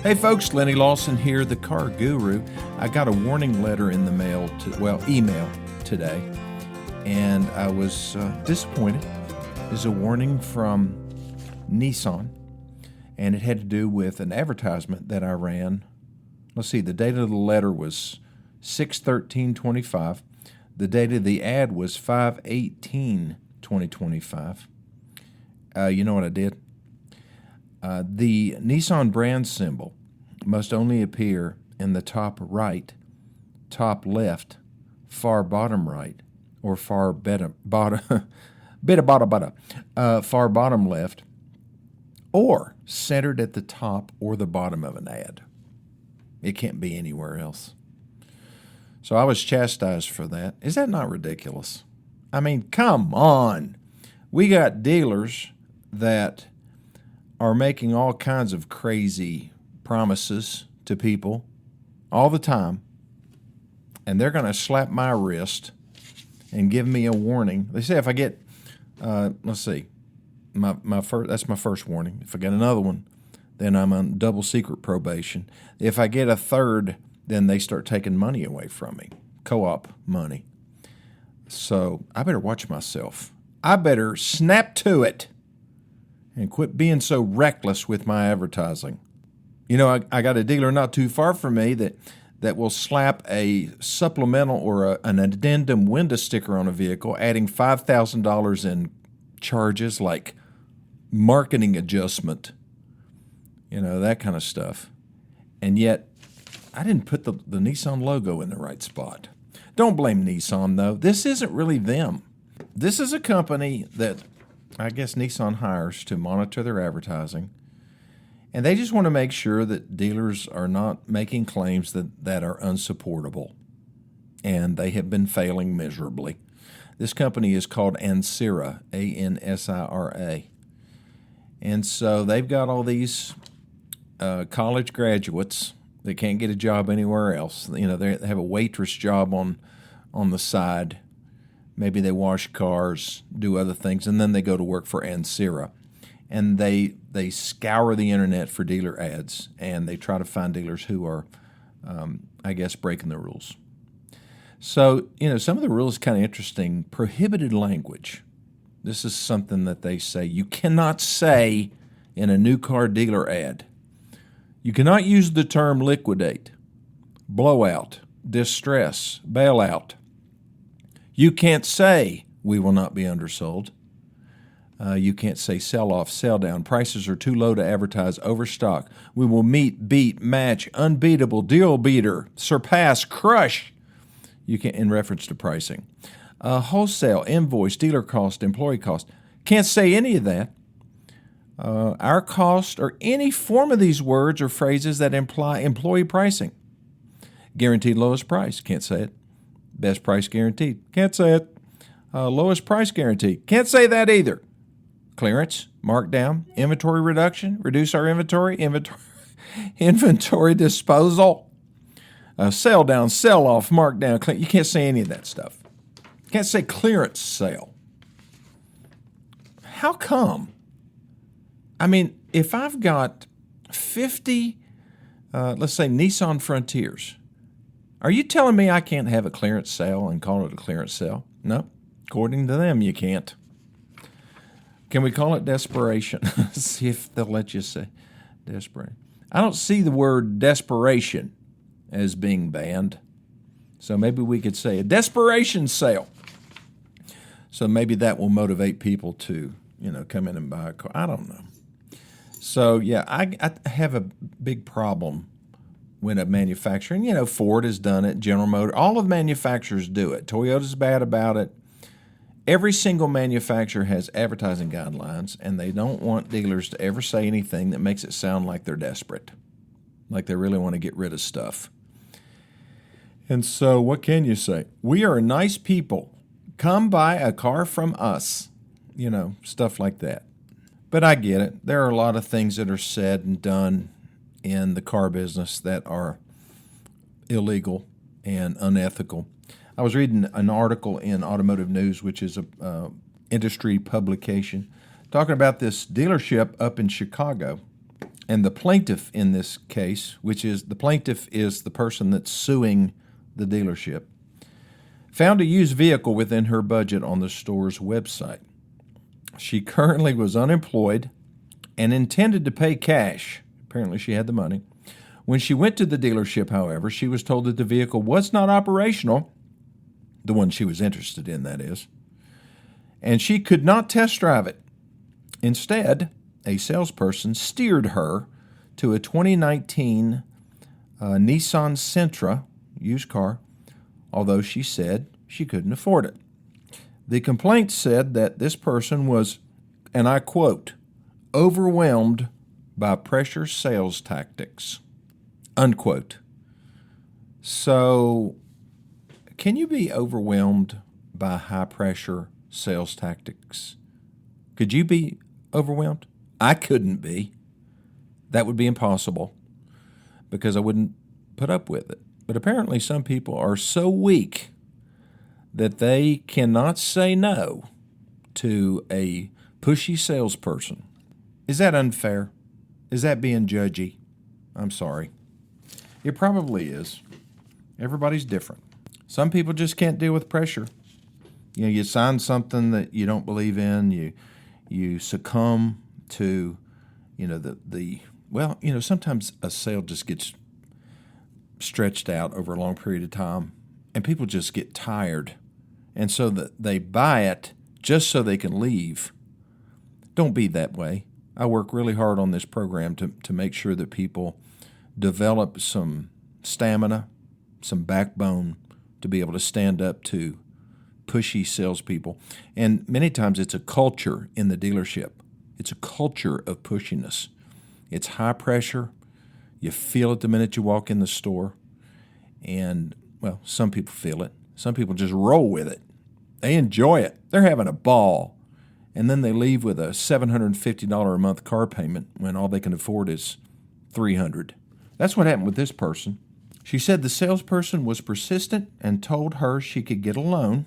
Hey folks, Lenny Lawson here, the Car Guru. I got a warning letter in the mail, email today, and I was disappointed. It's a warning from Nissan, and it had to do with an advertisement that I ran. Let's see, the date of the letter was 6/13/25. The date of the ad was 5/18/2025. You know what I did? The Nissan brand symbol must only appear in the top right, top left, far bottom right, or far bottom far bottom left, or centered at the top or the bottom of an ad. It can't be anywhere else. So I was chastised for that. Is that not ridiculous? I mean, come on. We got dealers that are making all kinds of crazy promises to people all the time, and they're going to slap my wrist and give me a warning. They say if I get, let's see, that's my first warning. If I get another one, then I'm on double secret probation. If I get a third, then they start taking money away from me, co-op money. So I better watch myself. I better snap to it and quit being so reckless with my advertising. You know, I got a dealer not too far from me that will slap a supplemental or an addendum window sticker on a vehicle, adding $5,000 in charges like marketing adjustment, you know, that kind of stuff. And yet, I didn't put the Nissan logo in the right spot. Don't blame Nissan, though. This isn't really them. This is a company that I guess Nissan hires to monitor their advertising, and they just want to make sure that dealers are not making claims that are unsupportable, and they have been failing miserably. This company is called Ansira, Ansira, and so they've got all these college graduates that can't get a job anywhere else. You know, they have a waitress job on the side. Maybe they wash cars, do other things, and then they go to work for Ansira. And they scour the internet for dealer ads, and they try to find dealers who are, I guess, breaking the rules. So, you know, some of the rules are kind of interesting. Prohibited language. This is something that they say you cannot say in a new car dealer ad. You cannot use the term liquidate, blowout, distress, bailout. You can't say we will not be undersold. You can't say sell off, sell down. Prices are too low to advertise, overstock. We will meet, beat, match, unbeatable, deal beater, surpass, crush. You can in reference to pricing. Wholesale, invoice, dealer cost, employee cost. Can't say any of that. Our cost or any form of these words or phrases that imply employee pricing. Guaranteed lowest price. Can't say it. Best price guaranteed. Can't say it. Lowest price guarantee. Can't say that either. Clearance, markdown, inventory reduction, reduce our inventory disposal, sell down, sell off, markdown. You can't say any of that stuff. You can't say clearance sale. How come? I mean, if I've got 50, let's say Nissan Frontiers, are you telling me I can't have a clearance sale and call it a clearance sale? No. According to them, you can't. Can we call it desperation? See if they'll let you say desperate. I don't see the word desperation as being banned. So maybe we could say a desperation sale. So maybe that will motivate people to, you know, come in and buy a car. I don't know. So, yeah, I have a big problem when a manufacturer, and, you know, Ford has done it, General Motors, all of the manufacturers do it. Toyota's bad about it. Every single manufacturer has advertising guidelines, and they don't want dealers to ever say anything that makes it sound like they're desperate, like they really want to get rid of stuff. And so what can you say? We are nice people. Come buy a car from us, you know, stuff like that. But I get it. There are a lot of things that are said and done in the car business that are illegal and unethical. I was reading an article in Automotive News, which is a industry publication, talking about this dealership up in Chicago And the plaintiff in this case, which is the plaintiff is the person that's suing the dealership, found a used vehicle within her budget on the store's website. She currently was unemployed and intended to pay cash. Apparently she had the money. When she went to the dealership, however, she was told that the vehicle was not operational, the one she was interested in, that is, and she could not test drive it. Instead, a salesperson steered her to a 2019 Nissan Sentra used car, although she said she couldn't afford it. The complaint said that this person was, and I quote, overwhelmed by pressure sales tactics, unquote. So, can you be overwhelmed by high pressure sales tactics? Could you be overwhelmed? I couldn't be. That would be impossible because I wouldn't put up with it. But apparently some people are so weak that they cannot say no to a pushy salesperson. Is that unfair? Is that being judgy? I'm sorry. It probably is. Everybody's different. Some people just can't deal with pressure. You know, you sign something that you don't believe in, you succumb to, sometimes a sale just gets stretched out over a long period of time, and people just get tired, and so that they buy it just so they can leave. Don't be that way. I work really hard on this program to make sure that people develop some stamina, some backbone to be able to stand up to pushy salespeople. And many times it's a culture in the dealership. It's a culture of pushiness. It's high pressure. You feel it the minute you walk in the store. And, well, some people feel it. Some people just roll with it. They enjoy it. They're having a ball. And then they leave with a $750 a month car payment when all they can afford is $300. That's what happened with this person. She said the salesperson was persistent and told her she could get a loan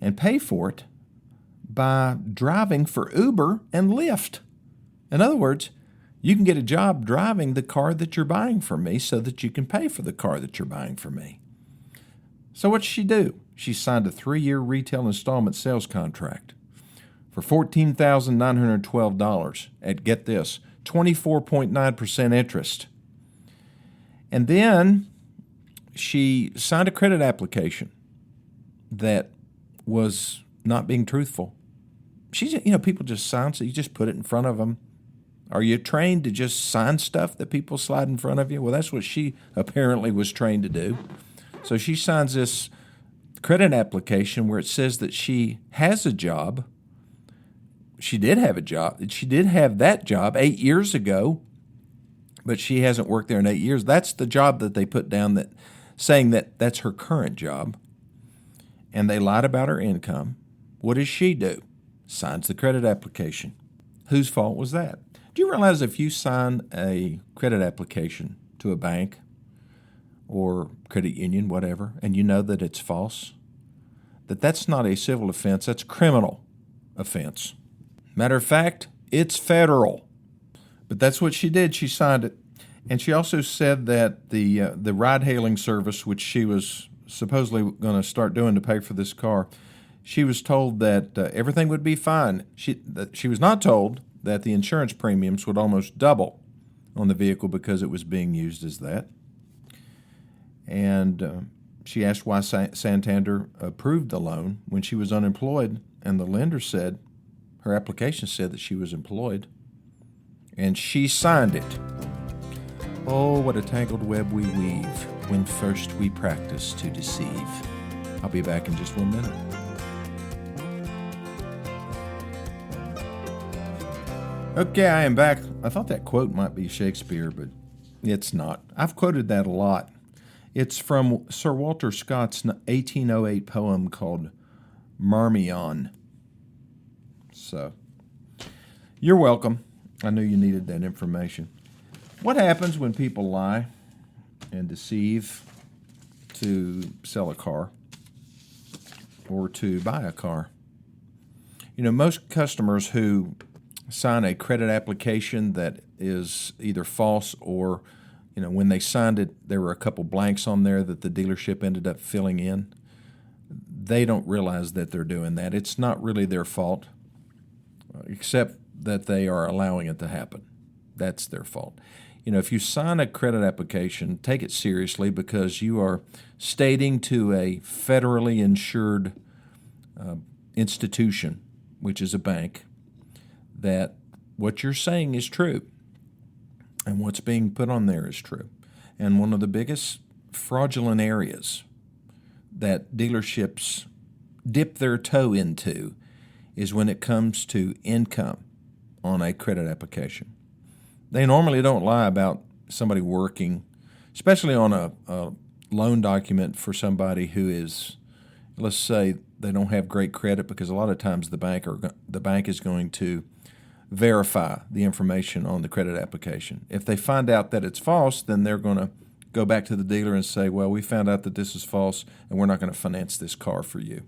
and pay for it by driving for Uber and Lyft. In other words, you can get a job driving the car that you're buying from me so that you can pay for the car that you're buying from me. So what did she do? She signed a 3-year retail installment sales contract for $14,912 at, get this, 24.9% interest. And then she signed a credit application that was not being truthful. People just sign, so you just put it in front of them. Are you trained to just sign stuff that people slide in front of you? Well, that's what she apparently was trained to do. So she signs this credit application where it says that she has a job. She did have a job. She did have that job 8 years ago, but she hasn't worked there in 8 years. That's the job that they put down, that saying that that's her current job. And they lied about her income. What does she do? Signs the credit application. Whose fault was that? Do you realize if you sign a credit application to a bank or credit union, whatever, and you know that it's false, that's not a civil offense, that's a criminal offense. Matter of fact, it's federal. But that's what she did. She signed it. And she also said that the ride-hailing service, which she was supposedly going to start doing to pay for this car, she was told that everything would be fine. She was not told that the insurance premiums would almost double on the vehicle because it was being used as that. And she asked why Santander approved the loan when she was unemployed, and the lender said, her application said that she was employed, and she signed it. Oh, what a tangled web we weave when first we practice to deceive. I'll be back in just 1 minute. Okay, I am back. I thought that quote might be Shakespeare, but it's not. I've quoted that a lot. It's from Sir Walter Scott's 1808 poem called Marmion. So, you're welcome. I knew you needed that information. What happens when people lie and deceive to sell a car or to buy a car? Most customers who sign a credit application that is either false or, when they signed it, there were a couple blanks on there that the dealership ended up filling in. They don't realize that they're doing that. It's not really their fault, except that they are allowing it to happen. That's their fault. If you sign a credit application, take it seriously, because you are stating to a federally insured institution, which is a bank, that what you're saying is true and what's being put on there is true. And one of the biggest fraudulent areas that dealerships dip their toe into is when it comes to income on a credit application. They normally don't lie about somebody working, especially on a loan document for somebody who is, let's say, they don't have great credit, because a lot of times the bank is going to verify the information on the credit application. If they find out that it's false, then they're going to go back to the dealer and say, well, we found out that this is false and we're not going to finance this car for you.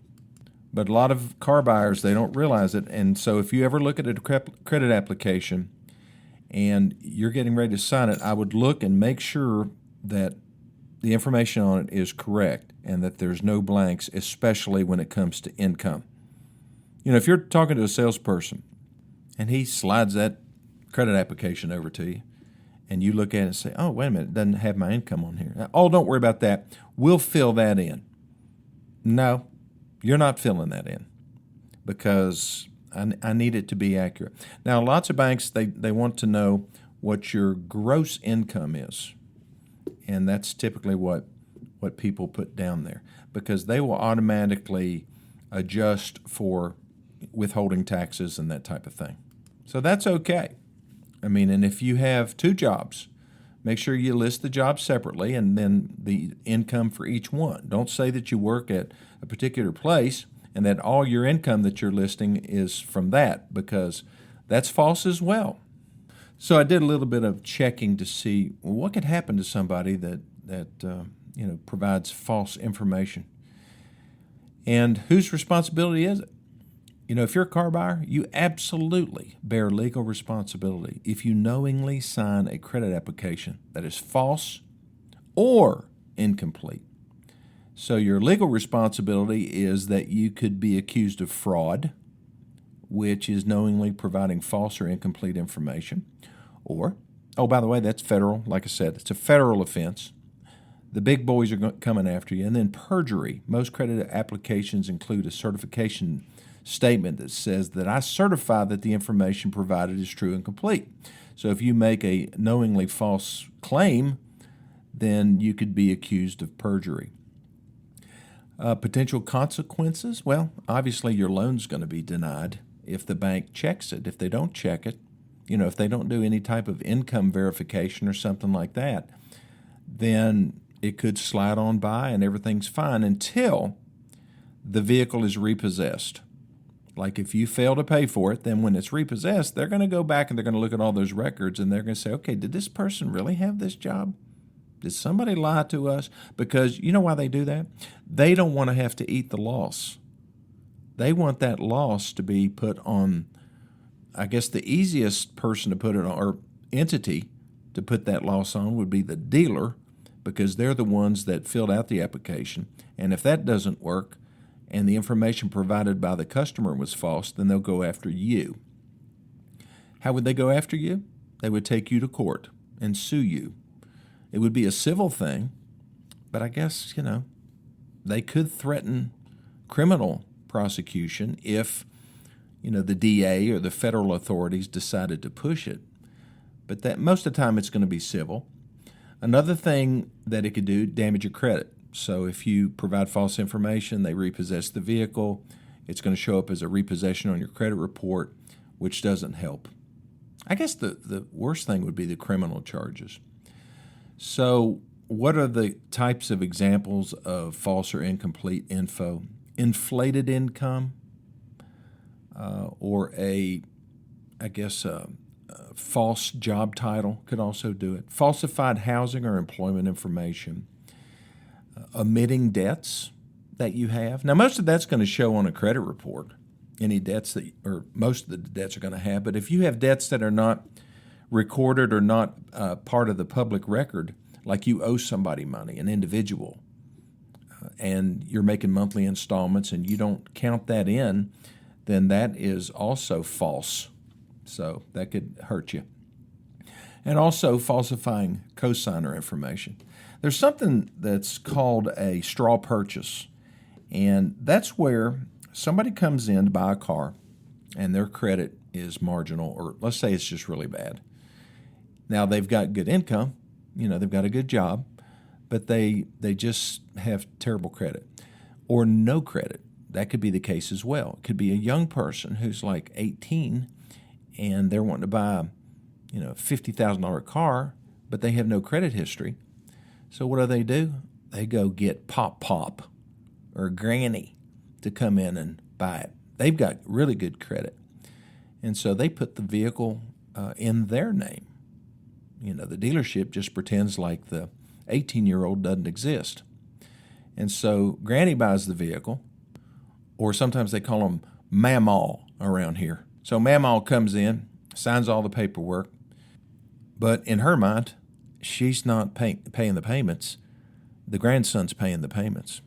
But a lot of car buyers, they don't realize it. And so if you ever look at a credit application and you're getting ready to sign it, I would look and make sure that the information on it is correct and that there's no blanks, especially when it comes to income. If you're talking to a salesperson and he slides that credit application over to you, and you look at it and say, oh, wait a minute, it doesn't have my income on here. Oh, don't worry about that. We'll fill that in. No, you're not filling that in, because I need it to be accurate. Now, lots of banks, they want to know what your gross income is, and that's typically what people put down there, because they will automatically adjust for withholding taxes and that type of thing. So that's okay. And if you have 2 jobs, make sure you list the jobs separately and then the income for each one. Don't say that you work at a particular place and that all your income that you're listing is from that, because that's false as well. So I did a little bit of checking to see what could happen to somebody that provides false information. And whose responsibility is it? If you're a car buyer, you absolutely bear legal responsibility if you knowingly sign a credit application that is false or incomplete. So your legal responsibility is that you could be accused of fraud, which is knowingly providing false or incomplete information. Or, by the way, that's federal. Like I said, it's a federal offense. The big boys are coming after you. And then perjury. Most credit applications include a certification statement that says that I certify that the information provided is true and complete. So if you make a knowingly false claim, then you could be accused of perjury. Potential consequences? Well, obviously your loan's going to be denied if the bank checks it. If they don't check it, if they don't do any type of income verification or something like that, then it could slide on by and everything's fine until the vehicle is repossessed. Like if you fail to pay for it, then when it's repossessed, they're going to go back and they're going to look at all those records and they're going to say, okay, did this person really have this job? Did somebody lie to us? Because you know why they do that? They don't want to have to eat the loss. They want that loss to be put on, I guess the easiest person to put it on, or entity to put that loss on, would be the dealer, because they're the ones that filled out the application. And if that doesn't work, and the information provided by the customer was false, then they'll go after you. How would they go after you? They would take you to court and sue you. It would be a civil thing, but I guess, they could threaten criminal prosecution if, the DA or the federal authorities decided to push it. But that most of the time it's going to be civil. Another thing that it could do, damage your credit. So if you provide false information, they repossess the vehicle, it's going to show up as a repossession on your credit report, which doesn't help. I guess the worst thing would be the criminal charges. So what are the types of examples of false or incomplete info? Inflated income, or a false job title could also do it. Falsified housing or employment information. Omitting debts that you have. Now, most of that's going to show on a credit report. any debts that, or most of the debts are going to have. But if you have debts that are not recorded or not part of the public record, like you owe somebody money, an individual, and you're making monthly installments and you don't count that in, then that is also false. So that could hurt you. And also falsifying cosigner information. There's something that's called a straw purchase, and that's where somebody comes in to buy a car and their credit is marginal, or let's say it's just really bad. Now they've got good income, they've got a good job, but they just have terrible credit or no credit. That could be the case as well. It could be a young person who's like 18 and they're wanting to buy a $50,000 car, but they have no credit history. So what do? They go get Pop or Granny to come in and buy it. They've got really good credit. And so they put the vehicle in their name. The dealership just pretends like the 18-year-old doesn't exist. And so Granny buys the vehicle, or sometimes they call them Mamaw around here. So Mamaw comes in, signs all the paperwork, but in her mind, she's not paying the payments. The grandson's paying the payments.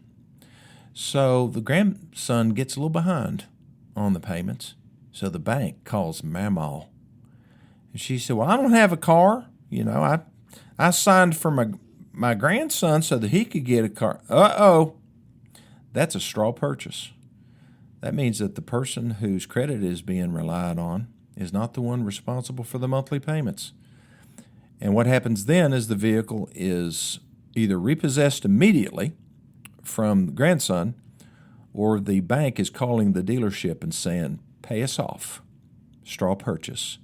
So the grandson gets a little behind on the payments. So the bank calls Mamaw. And she said, well, I don't have a car. I signed for my grandson so that he could get a car. Uh-oh. That's a straw purchase. That means that the person whose credit is being relied on is not the one responsible for the monthly payments. And what happens then is the vehicle is either repossessed immediately from the grandson, or the bank is calling the dealership and saying, pay us off, straw purchase,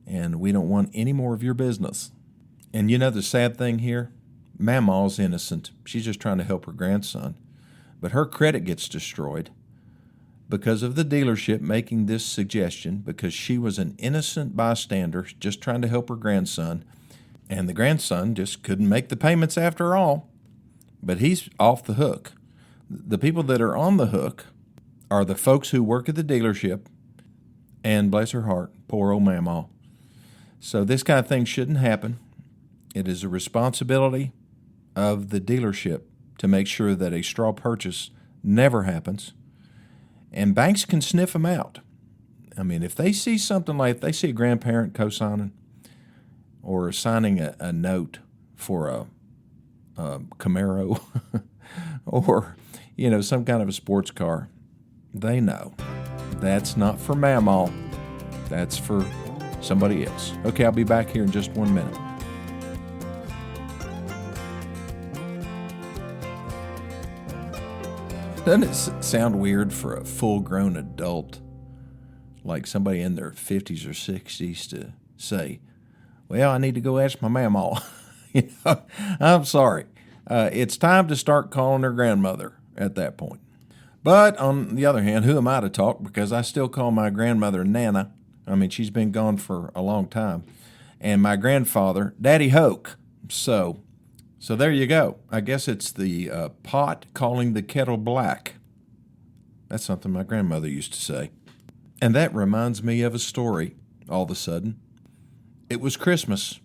and we don't want any more of your business. And the sad thing here? Mamaw's innocent. She's just trying to help her grandson. But her credit gets destroyed because of the dealership making this suggestion, because she was an innocent bystander just trying to help her grandson, and the grandson just couldn't make the payments after all. But he's off the hook. The people that are on the hook are the folks who work at the dealership, and bless her heart, poor old Mamaw. So this kind of thing shouldn't happen. It is a responsibility of the dealership to make sure that a straw purchase never happens. And banks can sniff them out. I mean, if they see something like, if they see a grandparent co-signing or signing a note for a Camaro or, some kind of a sports car, they know that's not for Mamaw. That's for somebody else. Okay, I'll be back here in just 1 minute. Doesn't it sound weird for a full-grown adult, like somebody in their 50s or 60s, to say, well, I need to go ask my Mamaw? I'm sorry. It's time to start calling her grandmother at that point. But on the other hand, who am I to talk? Because I still call my grandmother Nana. I mean, she's been gone for a long time. And my grandfather, Daddy Hoke. So there you go. I guess it's the pot calling the kettle black. That's something my grandmother used to say. And that reminds me of a story all of a sudden. It was Christmas,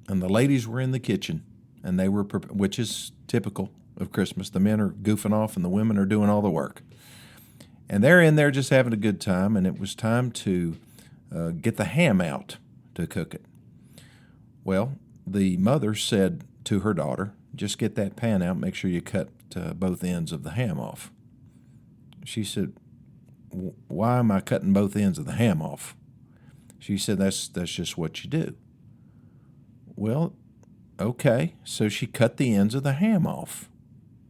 and the ladies were in the kitchen, and they were, which is typical of Christmas. The men are goofing off, and the women are doing all the work. And they're in there just having a good time, and it was time to get the ham out to cook it. Well, the mother said to her daughter, just get that pan out, make sure you cut both ends of the ham off. She said, why am I cutting both ends of the ham off? She said, that's just what you do. Well, okay, so she cut the ends of the ham off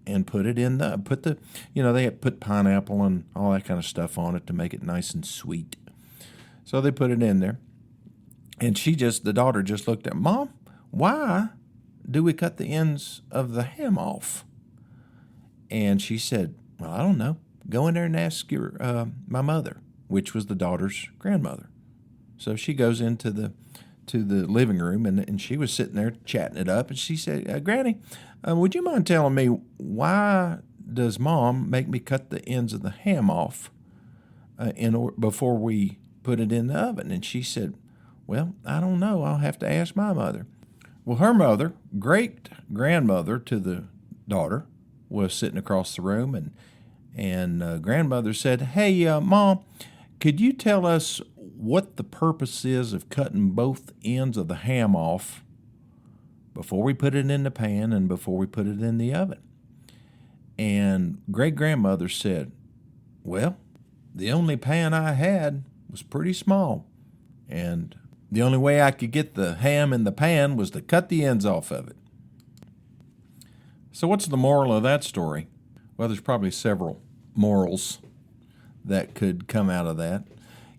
and put it in they had put pineapple and all that kind of stuff on it to make it nice and sweet. So they put it in there. And the daughter just looked at, Mom, why do we cut the ends of the ham off? And she said, well, I don't know. Go in there and ask my mother, which was the daughter's grandmother. So she goes into the living room, and she was sitting there chatting it up, and she said, Granny, would you mind telling me, why does Mom make me cut the ends of the ham off? before we put it in the oven? And she said, well, I don't know. I'll have to ask my mother. Well, her mother, great-grandmother to the daughter, was sitting across the room, and grandmother said, hey, Mom, could you tell us what the purpose is of cutting both ends of the ham off before we put it in the pan and before we put it in the oven? And great-grandmother said, well, the only pan I had was pretty small, and the only way I could get the ham in the pan was to cut the ends off of it. So what's the moral of that story? Well, there's probably several morals that could come out of that.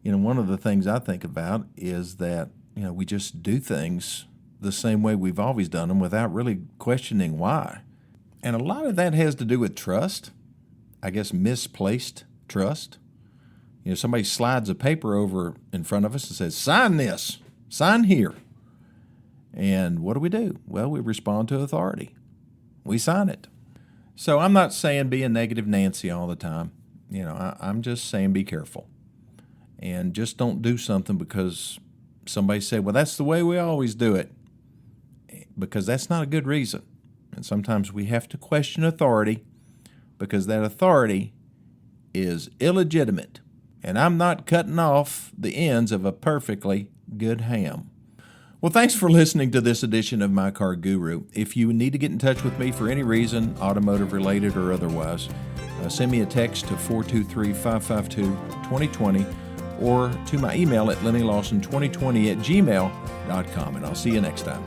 One of the things I think about is that, we just do things the same way we've always done them without really questioning why. And a lot of that has to do with trust, I guess misplaced trust. Somebody slides a paper over in front of us and says, sign this, sign here. And what do? Well, we respond to authority. We sign it. So I'm not saying be a negative Nancy all the time. I'm just saying be careful. And just don't do something because somebody said, well, that's the way we always do it. Because that's not a good reason. And sometimes we have to question authority because that authority is illegitimate. And I'm not cutting off the ends of a perfectly good ham. Well, thanks for listening to this edition of My Car Guru. If you need to get in touch with me for any reason, automotive related or otherwise, send me a text to 423-552-2020 or to my email at lennylawson2020@gmail.com. And I'll see you next time.